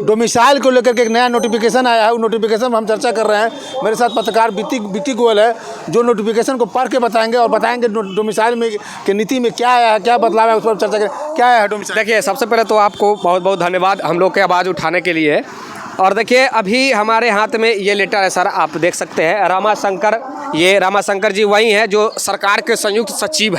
Domicile को लेकर के एक नया नोटिफिकेशन आया है, उस नोटिफिकेशन में हम चर्चा कर रहे हैं। मेरे साथ पत्रकार बिट्टी गोयल है, जो नोटिफिकेशन को पढ़ के बताएंगे और बताएंगे डोमिसाइल में की नीति में क्या आया है, क्या बदलाव है, उस पर चर्चा करें। क्या है डोमिसाइल? देखिए, सबसे पहले तो आपको बहुत बहुत धन्यवाद हम लोग के आवाज़ उठाने के लिए। और देखिए, अभी हमारे हाथ में ये लेटर है सर, आप देख सकते हैं। रामाशंकर जी वही हैं जो सरकार के संयुक्त सचिव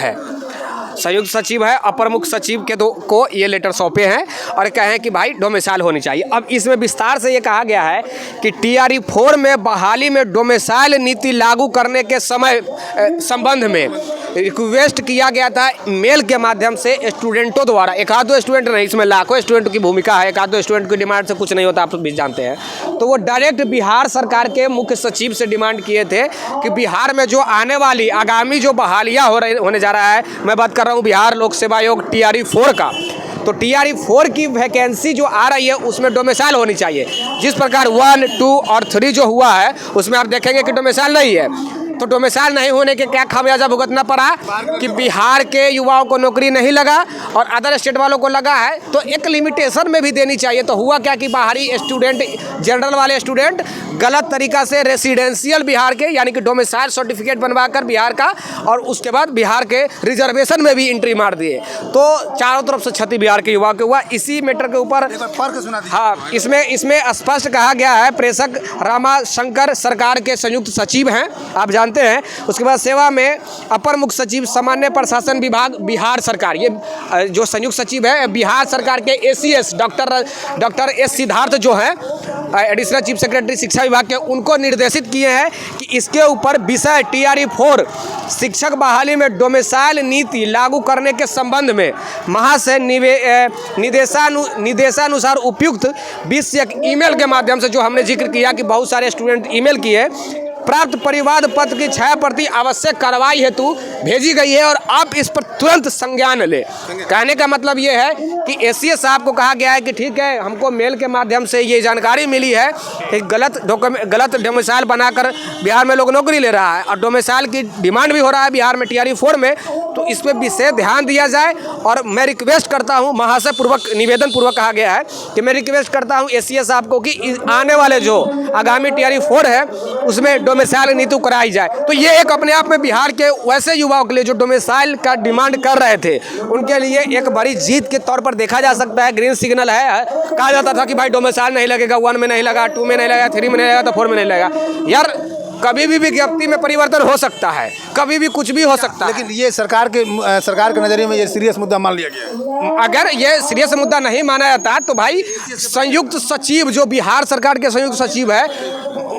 है, अपर मुख्य सचिव के को ये लेटर सौंपे हैं और कहे कि भाई डोमिसाइल होनी चाहिए। अब इसमें विस्तार से ये कहा गया है कि TRE 4 में बहाली में डोमिसाइल नीति लागू करने के संबंध में रिक्वेस्ट किया गया था मेल के माध्यम से स्टूडेंटों द्वारा। एक आध दो स्टूडेंट नहीं, इसमें लाखों स्टूडेंट की भूमिका है। एक आध दो स्टूडेंट की डिमांड से कुछ नहीं होता, आप भी जानते हैं। तो वो डायरेक्ट बिहार सरकार के मुख्य सचिव से डिमांड किए थे कि बिहार में जो आने वाली आगामी जो बहालियाँ होने जा रहा है, मैं बात कर रहा हूँ बिहार लोक सेवा आयोग TRE 4 का, तो TRE 4 की वैकेंसी जो आ रही है उसमें डोमिसाइल होनी चाहिए। जिस प्रकार 1, 2 और 3 जो हुआ है उसमें आप देखेंगे कि डोमिसाइल नहीं है। तो डोमिसाइल नहीं होने के क्या खामियाजा भुगतना पड़ा कि बिहार के युवाओं को नौकरी नहीं लगा और अदर स्टेट वालों को लगा है। तो एक लिमिटेशन में भी देनी चाहिए। तो हुआ क्या कि बाहरी स्टूडेंट, जनरल वाले स्टूडेंट गलत तरीका से रेसिडेंशियल बिहार के यानी कि डोमिसाइल सर्टिफिकेट बनवाकर बिहार का, और उसके बाद बिहार के रिजर्वेशन में भी एंट्री मार दिए। तो चारों तरफ से क्षति बिहार के युवाओं के हुआ। इसी मैटर के ऊपर हाँ, इसमें स्पष्ट कहा गया है। प्रेषक रामाशंकर सरकार के संयुक्त सचिव हैं, आप जानते हैं। उसके बाद सेवा में अपर मुख्य सचिव सामान्य प्रशासन विभाग बिहार सरकार, ये जो संयुक्त सचिव है बिहार सरकार के ACS डॉक्टर S सिद्धार्थ जो है एडिशनल चीफ सेक्रेटरी शिक्षा विभाग के, उनको निर्देशित किए हैं कि इसके ऊपर विषय TRE 4 शिक्षक बहाली में डोमिसाइल नीति लागू करने के संबंध में महाशय निदेशानुसार उपयुक्त 20 ईमेल के माध्यम से, जो हमने जिक्र किया कि बहुत सारे स्टूडेंट ईमेल किए, प्राप्त परिवाद पत्र की 6 प्रति आवश्यक कार्रवाई हेतु भेजी गई है और आप इस पर तुरंत संज्ञान ले। कहने का मतलब ये है कि ACS साहब को कहा गया है कि ठीक है, हमको मेल के माध्यम से ये जानकारी मिली है कि गलत डोमिसाइल बनाकर बिहार में लोग नौकरी ले रहा है और डोमिसाइल की डिमांड भी हो रहा है बिहार में TRE 4 में। तो इस पर विशेष ध्यान दिया जाए। और मैं रिक्वेस्ट करता हूँ, महाशय पूर्वक निवेदन पूर्वक कहा गया है कि मैं रिक्वेस्ट करता हूँ ACS साहब को कि आने वाले जो आगामी TRE 4 है उसमें डोमिसाइल नीति कराई जाए। तो ये एक अपने आप में बिहार के वैसे युवाओं के लिए जो डोमिसाइल का डिमांड कर रहे थे, उनके लिए एक बड़ी जीत के तौर पर देखा जा सकता है। ग्रीन सिग्नल है। कहा जाता था कि भाई डोमिसाइल नहीं लगेगा, 1 में नहीं लगा, 2 में नहीं लगा, 3 में नहीं लगा, तो 4 में नहीं लगा। यार, कभी भी विज्ञप्ति में परिवर्तन हो सकता है, कभी भी कुछ भी हो सकता है। लेकिन ये सरकार के नज़रिए में ये सीरियस मुद्दा मान लिया गया। अगर ये सीरियस मुद्दा नहीं माना जाता तो भाई संयुक्त सचिव जो बिहार सरकार के संयुक्त सचिव है,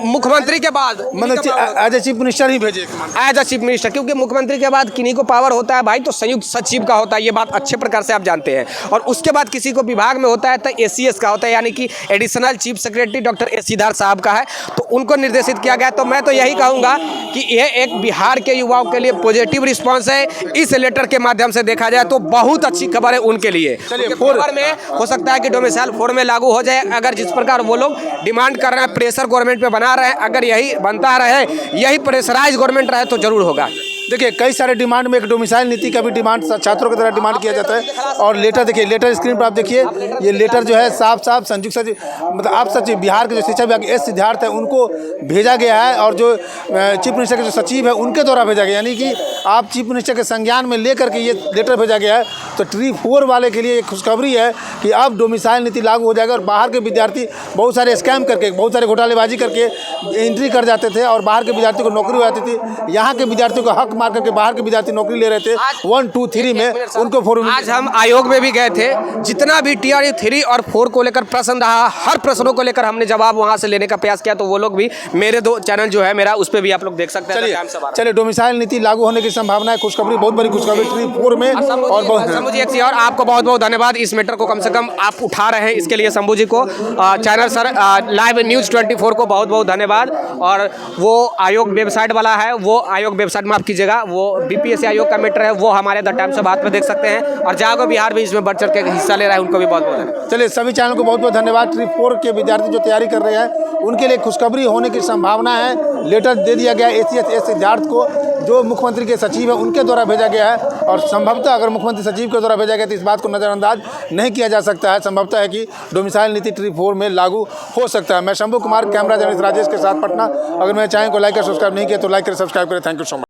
मुख्यमंत्री के बाद मतलब एज ए चीफ मिनिस्टर ही भेजे, एज ए चीफ मिनिस्टर, क्योंकि मुख्यमंत्री के बाद किन्हीं को पावर होता है भाई, तो संयुक्त सचिव का होता है। ये बात अच्छे प्रकार से आप जानते हैं। और उसके बाद किसी को विभाग में होता है तो ACS का होता है, यानी कि additional chief secretary doctor S Siddharth साहब का है। तो उनको निर्देशित किया गया। तो मैं तो यही कहूँगा कि यह एक बिहार के युवाओं के लिए पॉजिटिव रिस्पॉन्स है। इस लेटर के माध्यम से देखा जाए तो बहुत अच्छी खबर है उनके लिए। चलिए, 4 में हो सकता है कि डोमिसाइल 4 में लागू हो जाए। अगर जिस प्रकार वो लोग डिमांड कर रहे हैं, प्रेशर गवर्नमेंट पे बना रहे हैं, अगर यही बनता रहे, यही प्रेशराइज गवर्नमेंट रहे तो जरूर होगा। देखिए, कई सारे डिमांड में एक डोमिसाइल नीति का भी डिमांड छात्रों की तरह डिमांड किया जाता है। और लेटर देखिए, लेटर स्क्रीन पर आप देखिए, ये लेटर जो है साफ संयुक्त सचिव मतलब आप सचिव बिहार के जो शिक्षा विभाग S सिद्धार्थ है उनको भेजा गया है, और जो चीफ मिनिस्टर के जो सचिव है उनके द्वारा भेजा गया। यानी कि आप चीफ मिनिस्टर के संज्ञान में लेकर के ये लेटर भेजा गया है। तो TRE 4 वाले के लिए एक खुशखबरी है कि अब डोमिसाइल नीति लागू हो जाएगा। और बाहर के विद्यार्थी बहुत सारे स्कैम करके, बहुत सारे घोटालेबाजी करके एंट्री कर जाते थे और बाहर के विद्यार्थियों को नौकरी हो जाती थी। यहाँ के विद्यार्थियों को हक मार करके बाहर के विद्यार्थी नौकरी ले रहे थे 1, 2, 3 में, उनको 4 में। आज हम आयोग में भी गए थे। जितना भी TRE 3 और 4 को लेकर प्रश्न रहा, हर प्रश्नों को लेकर हमने जवाब वहां से लेने का प्रयास किया। तो वो लोग भी, मेरे 2 चैनल जो है मेरा, उस पर भी आप लोग देख सकते हैं। चलिए, डोमिसाइल नीति लागू होने की संभावना है। खुशखबरी, बहुत बड़ी खुशखबरी TRE 4 में। और शंभू जी, एक चीज और, आपको बहुत बहुत धन्यवाद। इस मैटर को कम से कम आप उठा रहे हैं, इसके लिए शंभू जी को, चैनल सर लाइव न्यूज़ 24 को बहुत बहुत धन्यवाद। और वो आयोग वेबसाइट वाला है, वो आयोग वेबसाइट माफ कीजिएगा, वो BPSC आयोग का मैटर है, वो हमारे द टाइम्स ऑफ बात में देख सकते हैं। और जागो बिहार भी इसमें बढ़ चढ़ के हिस्सा ले रहा है, उनको भी बहुत बहुत धन्यवाद। चलिए, सभी चैनल को बहुत बहुत धन्यवाद। TRE 4 के विद्यार्थी जो तैयारी कर रहे हैं उनके लिए खुशखबरी होने की संभावना है। लेटर दे दिया गया ACS S सिद्धार्थ को, जो मुख्यमंत्री के सचिव है उनके द्वारा भेजा गया है, और संभवतः अगर मुख्यमंत्री सचिव के द्वारा भेजा गया तो इस बात को नज़रअंदाज नहीं किया जा सकता है। संभवतः है कि डोमिसाइल नीति ट्रिप 4 में लागू हो सकता है। मैं शंभू कुमार, कैमरा जर्नलिस्ट राजेश के साथ, पटना। अगर मेरे चैनल को लाइक और सब्सक्राइब नहीं किया तो लाइक करें, सब्सक्राइब करें। Thank you so much.